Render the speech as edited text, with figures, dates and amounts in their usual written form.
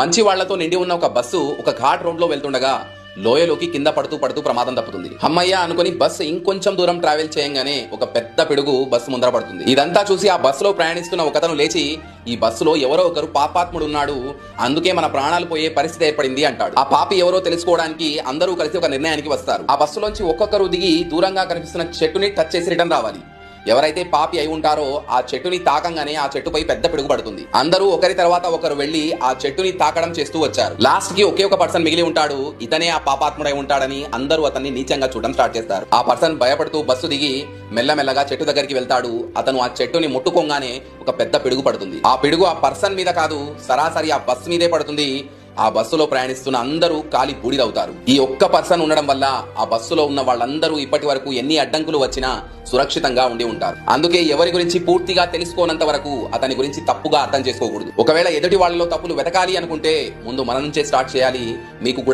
మంచి వాళ్లతో నిండి ఉన్న ఒక బస్సు ఒక ఘాట్ రోడ్ లో వెళ్తుండగా లోయలోకి కింద పడుతూ పడుతూ ప్రమాదం తప్పుతుంది. అమ్మయ్య అనుకుని బస్సు ఇంకొంచెం దూరం ట్రావెల్ చేయంగానే ఒక పెద్ద పిడుగు బస్సు ముందర పడుతుంది. ఇదంతా చూసి ఆ బస్సులో ప్రయాణిస్తున్న ఒకతను లేచి, ఈ బస్సులో ఎవరో ఒకరు పాపాత్ముడు ఉన్నాడు, అందుకే మన ప్రాణాలు పోయే పరిస్థితి ఏర్పడింది అంటాడు. ఆ పాపి ఎవరో తెలుసుకోవడానికి అందరూ కలిసి ఒక నిర్ణయానికి వస్తారు. ఆ బస్సులోంచి ఒక్కొక్కరు దిగి దూరంగా కనిపిస్తున్న చెట్టుని టచ్ చేసి రిటర్న్ రావాలి. ఎవరైతే పాపి అయి ఉంటారో ఆ చెట్టుని తాకంగానే ఆ చెట్టుపై పెద్ద పిడుగు పడుతుంది. అందరూ ఒకరి తర్వాత ఒకరు వెళ్లి ఆ చెట్టుని తాకడం చేస్తూ వచ్చారు. లాస్ట్ కి ఒకే ఒక పర్సన్ మిగిలి ఉంటాడు. ఇతనే ఆ పాపాత్ముడై ఉంటాడని అందరూ అతన్ని నీచంగా చూడడం స్టార్ట్ చేస్తారు. ఆ పర్సన్ భయపడుతూ బస్సు దిగి మెల్లమెల్లగా చెట్టు దగ్గరికి వెళ్తాడు. అతను ఆ చెట్టుని ముట్టుకోగానే ఒక పెద్ద పిడుగు పడుతుంది. ఆ పిడుగు ఆ పర్సన్ మీద కాదు, సరాసరి ఆ బస్సు మీదే పడుతుంది. ఆ బస్సులో ప్రయాణిస్తున్న అందరూ కాలి బూడిదవుతారు. ఈ ఒక్క పర్సన్ ఉండడం వల్ల ఆ బస్సులో ఉన్న వాళ్ళందరూ ఇప్పటి వరకు ఎన్ని అడ్డంకులు వచ్చినా సురక్షితంగా ఉండి ఉంటారు. అందుకే ఎవరి గురించి పూర్తిగా తెలుసుకోనంత వరకు అతని గురించి తప్పుగా అర్థం చేసుకోకూడదు. ఒకవేళ ఎదుటి వాళ్ళలో తప్పులు వెతకాలి అనుకుంటే ముందు మన నుంచే స్టార్ట్ చేయాలి. మీకు కూడా